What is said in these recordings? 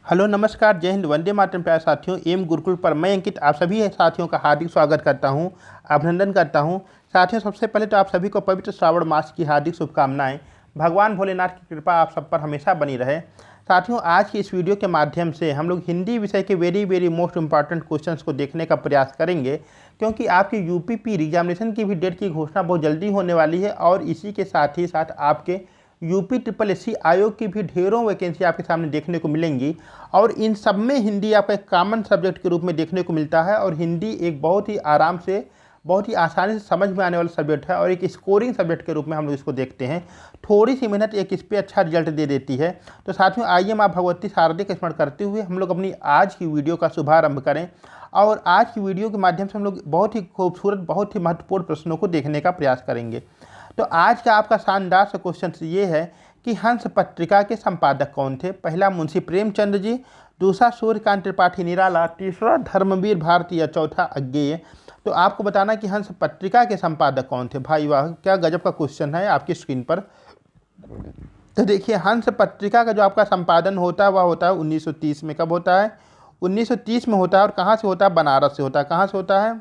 Hello नमस्कार जय हिंद वंदे मातरम प्यारे साथियों एम गुरुकुल पर मैं अंकित आप सभी साथियों का हार्दिक स्वागत करता हूं, अभिनंदन करता हूं। साथियों सबसे पहले तो आप सभी को पवित्र श्रावण मास की हार्दिक शुभकामनाएं। भगवान भोलेनाथ की कृपा आप सब पर हमेशा बनी रहे। साथियों आज की इस वीडियो के माध्यम से हम लोग हिंदी विषय के वेरी मोस्ट इंपॉर्टेंट क्वेश्चंस को देखने का प्रयास करेंगे, क्योंकि आपकी यूपीपी एग्जामिनेशन की भी डेट की घोषणा बहुत जल्दी होने वाली है और इसी के साथ ही साथ आपके यूपी ट्रिपल एससी आयोग की भी ढेरों वैकेंसी आपके सामने देखने को मिलेंगी और इन सब में हिंदी आपका एक कॉमन सब्जेक्ट के रूप में देखने को मिलता है। और हिंदी एक बहुत ही आराम से बहुत ही आसानी से समझ में आने वाला सब्जेक्ट है और एक स्कोरिंग सब्जेक्ट के रूप में हम लोग इसको देखते हैं। थोड़ी सी मेहनत एक इस पर अच्छा रिजल्ट दे देती है। तो साथियों आइए माँ भगवती शारदे का स्मरण करते हुए हम लोग अपनी आज की वीडियो का शुभारंभ करें और आज की वीडियो के माध्यम से हम लोग बहुत ही खूबसूरत बहुत ही महत्वपूर्ण प्रश्नों को देखने का प्रयास करेंगे। तो आज का आपका शानदार सा क्वेश्चन ये है कि हंस पत्रिका के संपादक कौन थे। पहला मुंशी प्रेमचंद जी, दूसरा सूर्यकांत त्रिपाठी निराला, तीसरा धर्मवीर भारती या चौथा अज्ञेय। तो आपको बताना कि हंस पत्रिका के संपादक कौन थे। भाई वाह क्या गजब का क्वेश्चन है आपकी स्क्रीन पर। तो देखिए हंस पत्रिका का जो आपका संपादन होता है वह होता है 1930 में। कब होता है? 1930 में होता है। और कहाँ से होता है? बनारस से होता है। कहाँ से होता है?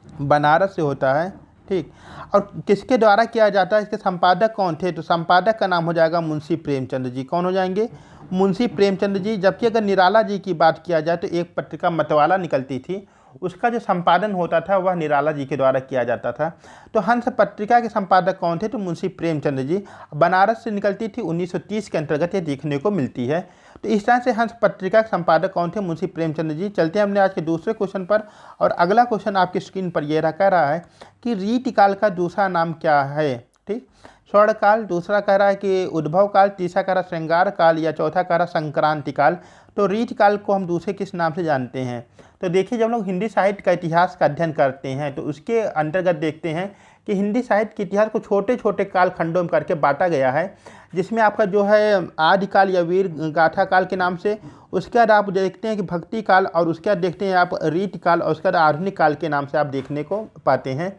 बनारस से होता है। ठीक। और किसके द्वारा किया जाता है? इसके संपादक कौन थे? तो संपादक का नाम हो जाएगा मुंशी प्रेमचंद जी। कौन हो जाएंगे? मुंशी प्रेमचंद जी। जबकि अगर निराला जी की बात किया जाए तो एक पत्रिका मतवाला निकलती थी, उसका जो संपादन होता था वह निराला जी के द्वारा किया जाता था। तो हंस पत्रिका के संपादक कौन थे? तो मुंशी प्रेमचंद जी। बनारस से निकलती थी, 1930 के अंतर्गत ये देखने को मिलती है। तो इस तरह से हंस पत्रिका के संपादक कौन थे? मुंशी प्रेमचंद जी। चलते हैं हमने आज के दूसरे क्वेश्चन पर। और अगला क्वेश्चन आपकी स्क्रीन पर यह कह रहा है कि रीति काल का दूसरा नाम क्या है। ठीक। स्वर्ण काल, दूसरा कह रहा है कि उद्भव काल, तीसरा कह रहा है श्रृंगार काल या चौथा कह रहा है संक्रांति काल। तो रीति काल को हम दूसरे किस नाम से जानते हैं? तो देखिए जब हम लोग हिंदी साहित्य का इतिहास का अध्ययन करते हैं तो उसके अंतर्गत देखते हैं कि हिंदी साहित्य के इतिहास को छोटे छोटे काल खंडों में करके बांटा गया है, जिसमें आपका जो है आदिकाल या वीर गाथा काल के नाम से, उसके बाद आप देखते हैं कि भक्ति काल, और उसके बाद देखते हैं आप रीति काल, और उसके बाद आधुनिक काल के नाम से आप देखने को पाते हैं।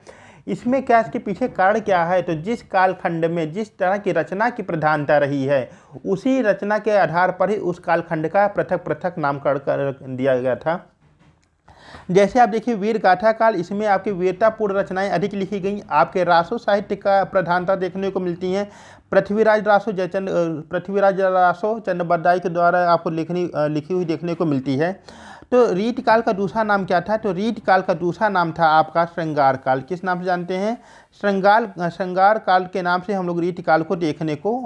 इसमें क्या, इसके पीछे कारण क्या है? तो जिस कालखंड में जिस तरह की रचना की प्रधानता रही है उसी रचना के आधार पर ही उस कालखंड का पृथक पृथक नामकरण कर दिया गया था। जैसे आप देखिए वीर गाथा काल, इसमें आपकी वीरतापूर्ण रचनाएं अधिक लिखी गई। आपके रासो साहित्य का प्रधानता देखने को मिलती है। पृथ्वीराज रासो चंद्रबरदाई के द्वारा आपको लिखी हुई देखने को मिलती है। तो रीति काल का दूसरा नाम क्या था? तो रीति काल का दूसरा नाम था आपका श्रृंगार काल। किस नाम से जानते हैं? श्रृंगार काल के नाम से हम लोग रीति काल को देखने को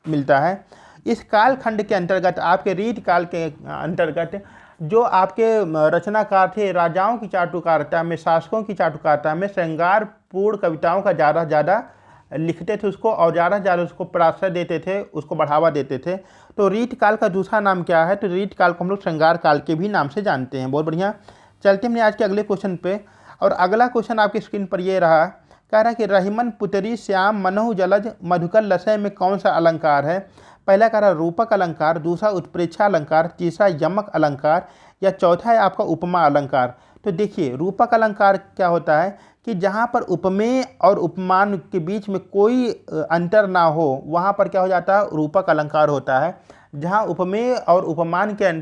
मिलता है। इस काल खंड के अंतर्गत आपके रीति काल के अंतर्गत जो आपके रचनाकार थे, राजाओं की चाटुकारिता में, शासकों की चाटुकारिता में श्रृंगारपूर्ण कविताओं का ज़्यादा लिखते थे उसको, और ज़्यादा उसको प्राश्रय देते थे, उसको बढ़ावा देते थे। तो रीति काल का दूसरा नाम क्या है? तो रीति काल को हम लोग श्रृंगार काल के भी नाम से जानते हैं। बहुत बढ़िया। चलते हमने आज के अगले क्वेश्चन पे। और अगला क्वेश्चन आपकी स्क्रीन पर ये रहा, कह रहा है कि रहीमन पुतरी श्याम मनहु जलज मधुकर लसय में कौन सा अलंकार है? पहला कह रहा रूपक अलंकार, दूसरा उत्प्रेक्षा अलंकार, तीसरा यमक अलंकार या चौथा है आपका उपमा अलंकार। तो देखिए रूपक अलंकार क्या होता है कि जहाँ पर उपमेय और उपमान के बीच में कोई अंतर ना हो वहाँ पर क्या हो जाता है? रूपक अलंकार होता है। जहाँ उपमेय और उपमान के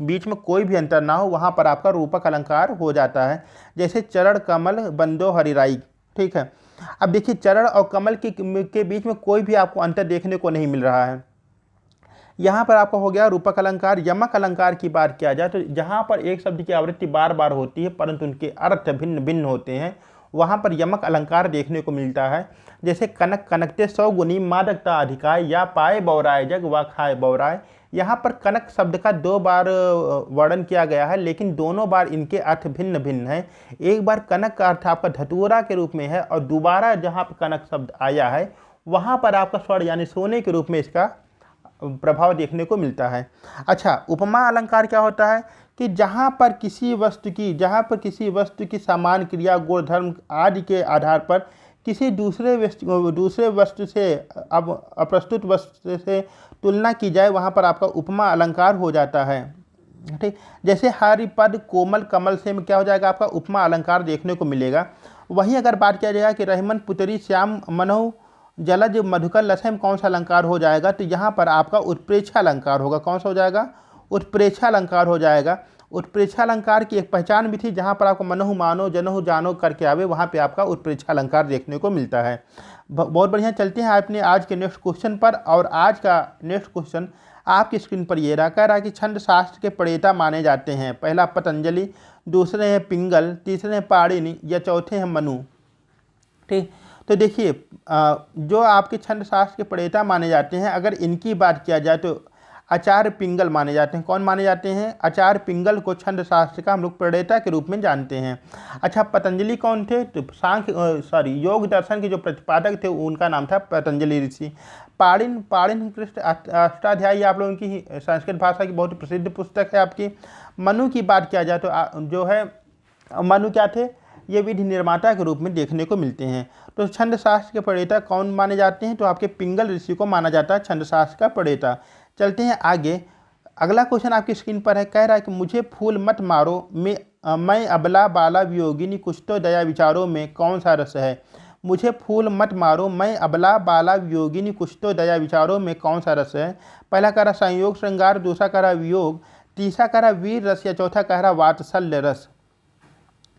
बीच में कोई भी अंतर ना हो वहाँ पर आपका रूपक अलंकार हो जाता है। जैसे चरण कमल बंदो हरिराई। ठीक है। अब देखिए चरण और कमल के बीच में कोई भी आपको अंतर देखने को नहीं मिल रहा है। यहाँ पर आपका हो गया रूपक अलंकार। यमक अलंकार की बात किया जाए तो जहाँ पर एक शब्द की आवृत्ति बार बार होती है परंतु उनके अर्थ भिन्न भिन्न होते हैं, वहाँ पर यमक अलंकार देखने को मिलता है। जैसे कनक कनकते 100 गुनी मादकता अधिकाय, या पाए बौराए जग व खाए बौराए। यहाँ पर कनक शब्द का 2 बार वर्णन किया गया है, लेकिन दोनों बार इनके अर्थ भिन्न भिन्न हैं। एक बार कनक का अर्थ आपका धतूरा के रूप में है और दोबारा जहाँ पर कनक शब्द आया है वहाँ पर आपका स्वर्ण यानी सोने के रूप में इसका प्रभाव देखने को मिलता है। अच्छा, उपमा अलंकार क्या होता है कि जहाँ पर किसी वस्तु की समान क्रिया गुण धर्म आदि के आधार पर किसी दूसरे वस्तु से अब अप्रस्तुत वस्तु से तुलना की जाए वहाँ पर आपका उपमा अलंकार हो जाता है। ठीक। जैसे हरिपद कोमल कमल से में क्या हो जाएगा? आपका उपमा अलंकार देखने को मिलेगा। वहीं अगर बात किया जाएगा कि रहीमन पुतरी श्याम मनहु जलज मधुकर लसय में कौन सा अलंकार हो जाएगा? तो यहाँ पर आपका उत्प्रेक्षा अलंकार होगा। कौन सा हो जाएगा? उत्प्रेक्षा अलंकार हो जाएगा। उत्प्रेक्षा अलंकार की एक पहचान भी थी, जहाँ पर आपको मनहु मानो जनहु जानो करके आवे, वहाँ पे आपका उत्प्रेक्षा अलंकार देखने को मिलता है। बहुत बढ़िया। चलते हैं आपने आज के नेक्स्ट क्वेश्चन पर। और आज का नेक्स्ट क्वेश्चन आपकी स्क्रीन पर ये रहा। कह रहा है कि छंद शास्त्र के प्रणेता माने जाते हैं, पहला पतंजलि, दूसरे हैं पिंगल, तीसरे हैं पाणिनि या चौथे हैं मनु। ठीक, तो देखिए जो आपके छंद शास्त्र के प्रणेता माने जाते हैं, अगर इनकी बात किया जाए तो आचार्य पिंगल माने जाते हैं। कौन माने जाते हैं? आचार्य पिंगल को छंद शास्त्र का हम लोग प्रणेता के रूप में जानते हैं। अच्छा, पतंजलि कौन थे? तो योग दर्शन के जो प्रतिपादक थे उनका नाम था पतंजलि ऋषि। पाणिनि कृष्ण अष्टाध्यायी आप लोगों की संस्कृत भाषा की बहुत प्रसिद्ध पुस्तक है आपकी। मनु की बात किया जाए तो जो है मनु क्या थे? ये विधि निर्माता के रूप में देखने को मिलते हैं। तो छंद शास्त्र के प्रणेता कौन माने जाते हैं? तो आपके पिंगल ऋषि को माना जाता है छंद शास्त्र का प्रणेता। चलते हैं आगे। अगला क्वेश्चन आपकी स्क्रीन पर है। कह रहा है कि मुझे फूल मत मारो मैं अबला बाला वियोगिनी कुछ तो दया विचारों में कौन सा रस है? मुझे फूल मत मारो मैं अबला बाला वियोगिनी कुछ तो दया विचारों में कौन सा रस है? पहला कह रहा संयोग श्रृंगार, दूसरा कह रहा वियोग, तीसरा कह रहा वीर रस या चौथा कह रहा वात्सल्य रस।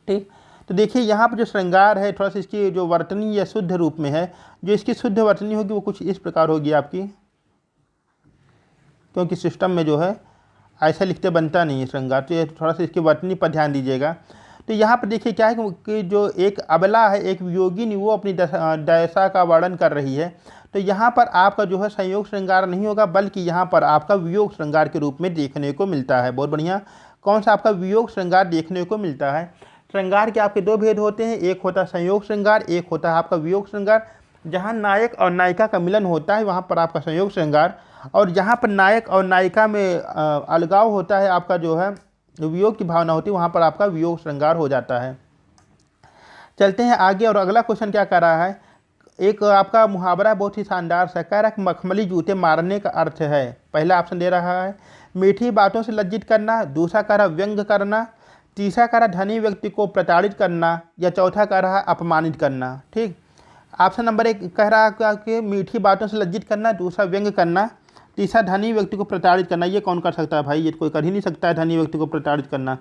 ठीक, तो देखिए यहाँ पर जो श्रृंगार है थोड़ा सा इसकी जो वर्तनी या शुद्ध रूप में है, जो इसकी शुद्ध वर्तनी होगी वो कुछ इस प्रकार होगी आपकी, क्योंकि सिस्टम में जो है ऐसा लिखते बनता नहीं है श्रृंगार, तो ये थोड़ा सा इसकी वर्तनी पर ध्यान दीजिएगा। तो यहाँ पर देखिए क्या है कि जो एक अबला है, एक वियोगिनी, वो अपनी दशा का वर्णन कर रही है। तो यहाँ पर आपका जो है संयोग श्रृंगार नहीं होगा, बल्कि यहाँ पर आपका वियोग श्रृंगार के रूप में देखने को मिलता है। बहुत बढ़िया। कौन सा? आपका वियोग श्रृंगार देखने को मिलता है। श्रृंगार के आपके दो भेद होते हैं, एक होता है संयोग श्रृंगार, एक होता है आपका वियोग श्रृंगार। जहाँ नायक और नायिका का मिलन होता है वहाँ पर आपका संयोग श्रृंगार, और जहाँ पर नायक और नायिका में अलगाव होता है, आपका जो है वियोग की भावना होती है, वहाँ पर आपका वियोग श्रृंगार हो जाता है। चलते हैं आगे। और अगला क्वेश्चन क्या कर रहा है? एक आपका मुहावरा बहुत ही शानदार सा कह रहा है कि मखमली जूते मारने का अर्थ है। पहला ऑप्शन दे रहा है मीठी बातों से लज्जित करना, दूसरा कह रहा व्यंग करना, तीसरा कह रहा धनी व्यक्ति को प्रताड़ित करना, या चौथा कह रहा अपमानित करना। ठीक, ऑप्शन नंबर 1 कह रहा है कि मीठी बातों से लज्जित करना, दूसरा व्यंग करना, तीसरा धनी व्यक्ति को प्रताड़ित करना। ये कौन कर सकता है भाई? ये कोई कर ही नहीं सकता है धनी व्यक्ति को प्रताड़ित करना।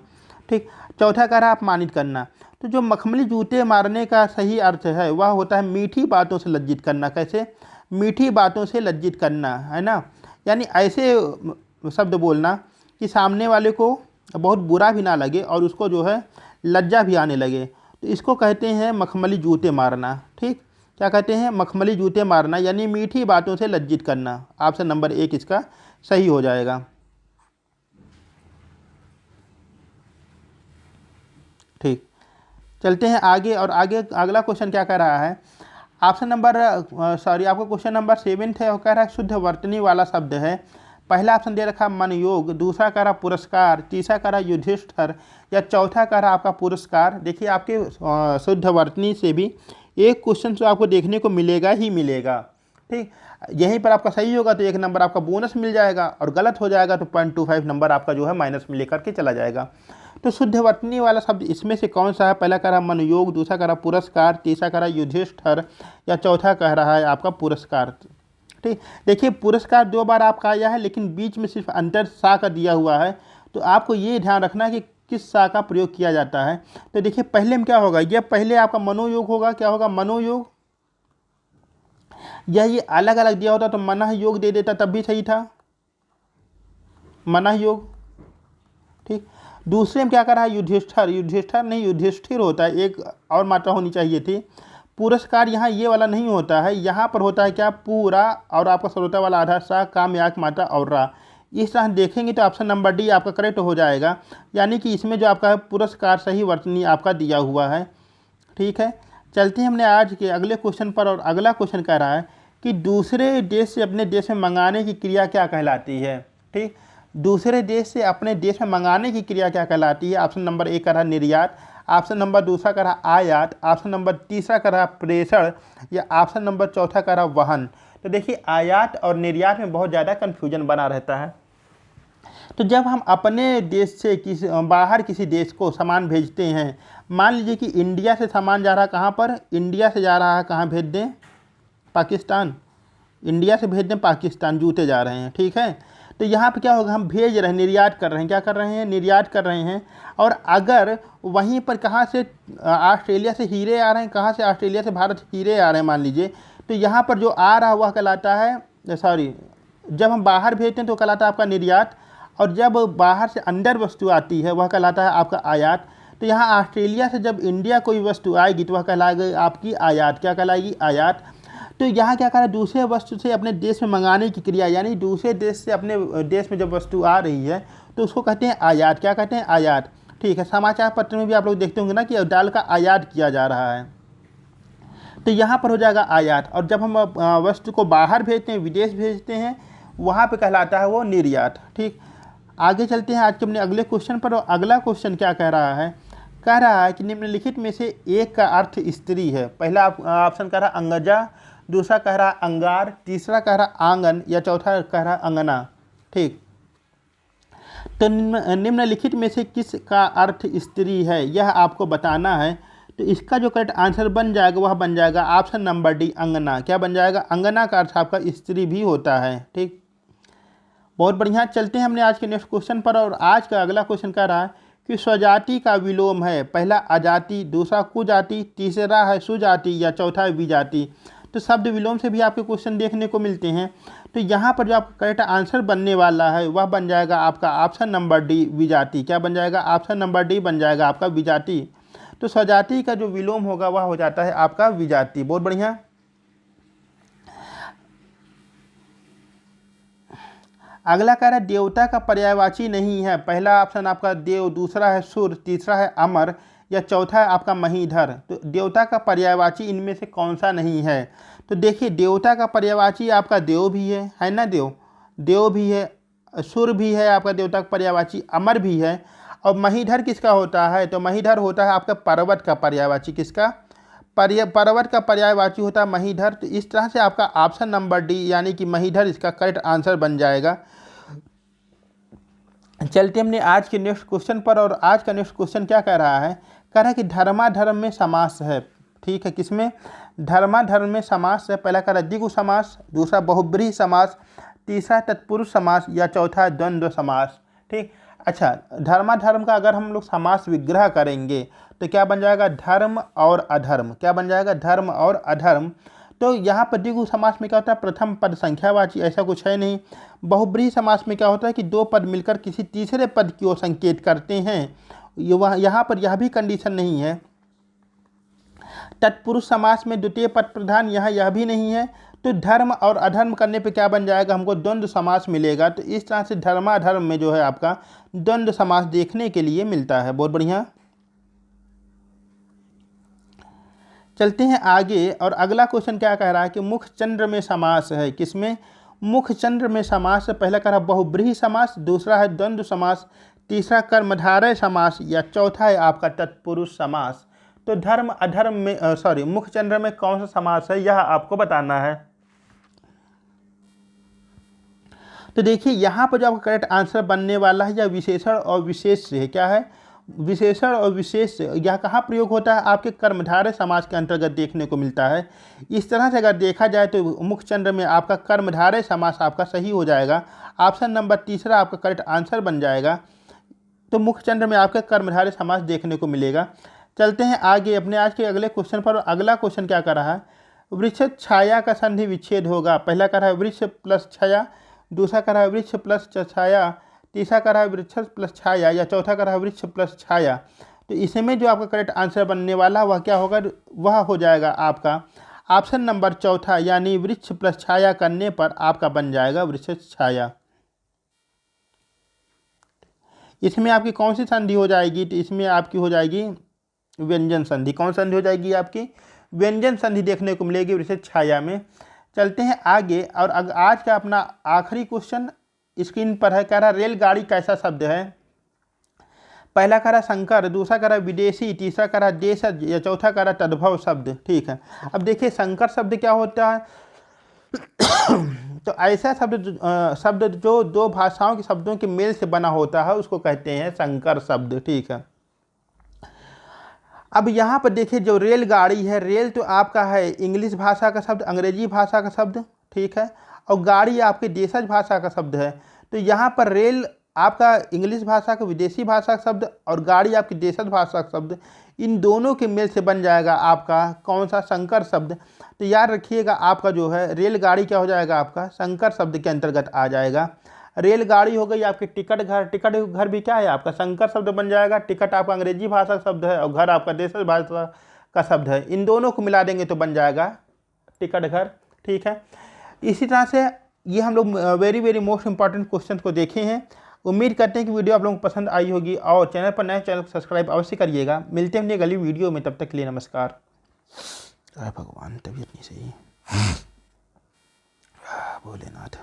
ठीक, चौथा कह रहा है अपमानित करना। तो जो मखमली जूते मारने का सही अर्थ है वह होता है मीठी बातों से लज्जित करना। कैसे? मीठी बातों से लज्जित करना, है ना, यानी ऐसे शब्द बोलना कि सामने वाले को बहुत बुरा भी ना लगे और उसको जो है लज्जा भी आने लगे, तो इसको कहते हैं मखमली जूते मारना। ठीक, क्या कहते हैं? मखमली जूते मारना, यानी मीठी बातों से लज्जित करना। ऑप्शन नंबर 1 इसका सही हो जाएगा। ठीक, चलते हैं आगे। और आगे अगला क्वेश्चन क्या कह रहा है? ऑप्शन नंबर आपका क्वेश्चन नंबर 7 है और कह रहा है शुद्ध वर्तनी वाला शब्द है। पहला ऑप्शन दे रखा मन योग, दूसरा कह रहा पुरस्कार, तीसरा कह रहा युधिष्ठिर, या चौथा कह रहा आपका पुरस्कार। देखिए आपके शुद्ध वर्तनी से भी एक क्वेश्चन तो आपको देखने को मिलेगा ही मिलेगा। ठीक, यहीं पर आपका सही होगा तो 1 नंबर आपका बोनस मिल जाएगा, और गलत हो जाएगा तो 0.25 नंबर आपका जो है माइनस में लेकर के चला जाएगा। तो शुद्ध वर्तनी वाला शब्द इसमें से कौन सा है? पहला कह रहा मन योग, दूसरा कह रहा पुरस्कार, तीसरा कह रहा युधिष्ठिर, या चौथा कह रहा है आपका पुरस्कार। ठीक, देखिए पुरस्कार 2 बार आपका आया है, लेकिन बीच में सिर्फ अंतर सा का दिया हुआ है, तो आपको ये ध्यान रखना है कि किस सा का प्रयोग किया जाता है। तो देखिए पहले में क्या होगा? ये पहले आपका मनोयोग होगा। क्या होगा? मनोयोग। या ये अलग अलग दिया होता तो मनः योग दे देता, तब भी सही था, मनः योग। ठीक, दूसरे में क्या कर रहा है? युधिष्ठिर। युधिष्ठिर नहीं, युधिष्ठिर होता है, एक और मात्रा होनी चाहिए थी। पुरस्कार यहाँ ये वाला नहीं होता है, यहाँ पर होता है क्या? पूरा और आपका श्रोता वाला आधा सा, काम याक मात्रा और रा। इस तरह देखेंगे तो ऑप्शन नंबर डी आपका करेक्ट हो जाएगा, यानी कि इसमें जो आपका है पुरस्कार सही वर्तनी आपका दिया हुआ है। ठीक है, चलते हैं हमने आज के अगले क्वेश्चन पर। और अगला क्वेश्चन कह रहा है कि दूसरे देश से अपने देश में मंगाने की क्रिया क्या कहलाती है? ठीक, दूसरे देश से अपने देश में मंगाने की क्रिया क्या कहलाती है? ऑप्शन नंबर 1 कह रहा निर्यात, ऑप्शन नंबर 2 कह रहा आयात, ऑप्शन नंबर 3 कह रहा प्रेषण, या ऑप्शन नंबर 4 कह रहा वहन। तो देखिए आयात और निर्यात में बहुत ज़्यादा कन्फ्यूजन बना रहता है। तो जब हम अपने देश से बाहर किसी देश को सामान भेजते हैं, मान लीजिए कि इंडिया से सामान जा रहा है, कहाँ पर? इंडिया से जा रहा है, कहाँ भेज दें? पाकिस्तान। इंडिया से भेज दें पाकिस्तान, जूते जा रहे हैं। ठीक है, तो यहाँ पे क्या होगा, हम भेज रहे हैं, निर्यात कर रहे हैं, क्या कर रहे हैं, निर्यात कर रहे हैं। और अगर वहीं पर कहाँ से ऑस्ट्रेलिया से हीरे आ रहे हैं, कहाँ से, ऑस्ट्रेलिया से भारत हीरे आ रहे हैं मान लीजिए, तो यहाँ पर जो आ रहा वह कहलाता है, सॉरी, जब हम बाहर भेजते हैं तो कहलाता है आपका निर्यात, और जब बाहर से अंदर वस्तु आती है वह कहलाता है आपका आयात। तो यहाँ ऑस्ट्रेलिया से जब इंडिया कोई वस्तु आएगी तो वह कहलाएगी आपकी आयात, क्या कहलाएगी, आयात। तो यहाँ क्या करा, दूसरे वस्तु से अपने देश में मंगाने की क्रिया, यानी दूसरे देश से अपने देश में जब वस्तु आ रही है तो उसको कहते हैं आयात, क्या कहते हैं, आयात। ठीक है, समाचार पत्र में भी आप लोग देखते होंगे ना कि दाल का आयात किया जा रहा है, तो यहाँ पर हो जाएगा आयात। और जब हम वस्तु को बाहर भेजते हैं, विदेश भेजते हैं, वहाँ पे कहलाता है वो निर्यात। ठीक, आगे चलते हैं आज के अपने अगले क्वेश्चन पर। और अगला क्वेश्चन क्या कह रहा है, कह रहा है कि निम्नलिखित में से एक का अर्थ स्त्री है। पहला ऑप्शन कह रहा है अंगजा, दूसरा कह रहा है अंगार, तीसरा कह रहा है आंगन, या चौथा कह रहा है अंगना। ठीक, तो निम्नलिखित में से किस का अर्थ स्त्री है यह आपको बताना है। तो इसका जो करेक्ट आंसर बन जाएगा वह बन जाएगा ऑप्शन नंबर डी, अंगना। क्या बन जाएगा, अंगना का अर्थ आपका स्त्री भी होता है। ठीक, बहुत बढ़िया। चलते हैं हमने आज के नेक्स्ट क्वेश्चन पर। और आज का अगला क्वेश्चन कह रहा है कि स्वजाति का विलोम है। पहला अजाति, दूसरा कुजाति, तीसरा है सुजाति, या चौथा है विजाति। तो शब्द विलोम से भी आपके क्वेश्चन देखने को मिलते हैं। तो यहाँ पर जो आपका करेक्ट आंसर बनने वाला है वह बन जाएगा आपका ऑप्शन नंबर डी, विजाति। क्या बन जाएगा, ऑप्शन नंबर डी बन जाएगा आपका विजाति। तो स्वजाति का जो विलोम होगा वह हो जाता है आपका विजाति। बहुत बढ़िया। अगला कह रहा है देवता का पर्यायवाची नहीं है। पहला ऑप्शन आपका देव, दूसरा है सुर, तीसरा है अमर, या चौथा है आपका महीधर। तो देवता का पर्यायवाची इनमें से कौन सा नहीं है। तो देखिए, देवता का पर्यायवाची आपका देव भी है ना, देव भी है, सुर भी है आपका देवता का पर्यायवाची, अमर भी है। और महीधर किसका होता है, तो महीधर होता है आपका पर्वत का पर्यायवाची। किसका, पर्वत का पर्यायवाची होता है महीधर। तो इस तरह से आपका ऑप्शन नंबर डी यानी कि महीधर इसका करेक्ट आंसर बन जाएगा। चलते हमने आज के नेक्स्ट क्वेश्चन पर। और आज का नेक्स्ट क्वेश्चन क्या कह रहा है, कह रहा है कि धर्माधर्म में समास है। ठीक है, किसमें, धर्माधर्म में समास है। पहला कह रहा है द्विगु समास, दूसरा बहुब्रीहि समास, तीसरा तत्पुरुष समास, या चौथा द्वंद्व समास। ठीक, अच्छा, धर्माधर्म का अगर हम लोग समास विग्रह करेंगे तो क्या बन जाएगा, धर्म और अधर्म। क्या बन जाएगा, धर्म और अधर्म। तो यहाँ पर द्विगु समास में क्या होता है, प्रथम पद संख्यावाची, ऐसा कुछ है नहीं। बहुब्रीहि समास में क्या होता है कि दो पद मिलकर किसी तीसरे पद की ओर संकेत करते हैं। यहाँ पर यह भी कंडीशन नहीं है। तत्पुरुष समास में द्वितीय पद प्रधान, यहाँ यह भी नहीं है। तो धर्म और अधर्म करने पे क्या बन जाएगा, हमको द्वंद्व समास मिलेगा। तो इस तरह से धर्माधर्म में जो है आपका द्वंद्व समास देखने के लिए मिलता है। बहुत बढ़िया। चलते हैं आगे। और अगला क्वेश्चन क्या कह रहा है कि मुख चंद्र में समास है। किसमें, मुख चंद्र में समास है। पहला कह रहा है बहुब्रीहि समास, दूसरा है द्वंद्व समास, तीसरा कर्मधारय समास, या चौथा है आपका तत्पुरुष समास। तो धर्म अधर्म में मुख चंद्र में कौन सा समास है यह आपको बताना है। तो देखिए, यहाँ पर जो आपका करेक्ट आंसर बनने वाला है यह विशेषण और विशेष से है। क्या है, विशेषण और विशेष से। यह कहाँ प्रयोग होता है, आपके कर्मधारय समास के अंतर्गत देखने को मिलता है। इस तरह से अगर देखा जाए तो मुखचंद्र में आपका कर्मधारय समास आपका सही हो जाएगा। ऑप्शन नंबर तीसरा आपका करेक्ट आंसर बन जाएगा। तो मुखचंद्र में आपका कर्मधारय समास देखने को मिलेगा। चलते हैं आगे अपने आज के अगले क्वेश्चन पर। अगला क्वेश्चन क्या कर रहा है, वृक्ष छाया का संधि विच्छेद होगा। पहला कर रहा है वृक्ष प्लस छाया, दूसरा कर रहा है वृक्ष प्लस छाया, तीसरा कर रहा है वृक्ष प्लस छाया, या चौथा कर रहा है वृक्ष प्लस छाया। तो इसमें जो आपका करेक्ट आंसर बनने वाला वह क्या होगा, वह हो जाएगा आपका ऑप्शन नंबर चौथा, यानी वृक्ष प्लस छाया करने पर आपका बन जाएगा वृक्ष छाया। इसमें आपकी कौन सी संधि हो जाएगी, तो इसमें आपकी हो जाएगी व्यंजन संधि। कौन संधि हो जाएगी आपकी, व्यंजन संधि देखने को मिलेगी वृक्ष छाया में। चलते हैं आगे। और आज का अपना आखिरी क्वेश्चन स्क्रीन पर है, कह रहा रेलगाड़ी कैसा शब्द है। पहला कह रहा संकर, दूसरा कह रहा विदेशी, तीसरा कह रहा देशज, या चौथा कह रहा तद्भव शब्द। ठीक है, अब देखिए संकर शब्द क्या होता है तो ऐसा शब्द जो दो भाषाओं के शब्दों के मेल से बना होता है उसको कहते हैं संकर शब्द। ठीक है, अब यहाँ पर देखिए जो रेलगाड़ी है, रेल तो आपका है इंग्लिश भाषा का शब्द, अंग्रेजी भाषा का शब्द। ठीक है, और गाड़ी आपके देशज भाषा का शब्द है। तो यहाँ पर रेल आपका इंग्लिश भाषा का विदेशी भाषा का शब्द और गाड़ी आपकी देशज भाषा का शब्द, इन दोनों के मेल से बन जाएगा आपका कौन सा, संकर शब्द। तो याद रखिएगा आपका जो है रेलगाड़ी क्या हो जाएगा, आपका संकर शब्द के अंतर्गत आ जाएगा। रेलगाड़ी हो गई आपकी टिकट घर, टिकट घर भी क्या है आपका संकर शब्द बन जाएगा। टिकट आपका अंग्रेजी भाषा का शब्द है और घर आपका देशज भाषा का शब्द है, इन दोनों को मिला देंगे तो बन जाएगा टिकट घर। ठीक है, इसी तरह से ये हम लोग very very most important question को देखे हैं। उम्मीद करते हैं कि वीडियो आप लोगों को पसंद आई होगी और चैनल पर नए चैनल को सब्सक्राइब अवश्य करिएगा। मिलते हैं अपनी अगली वीडियो में, तब तक के लिए नमस्कार। अरे भगवान, तबीयत नहीं सही, भोलेनाथ।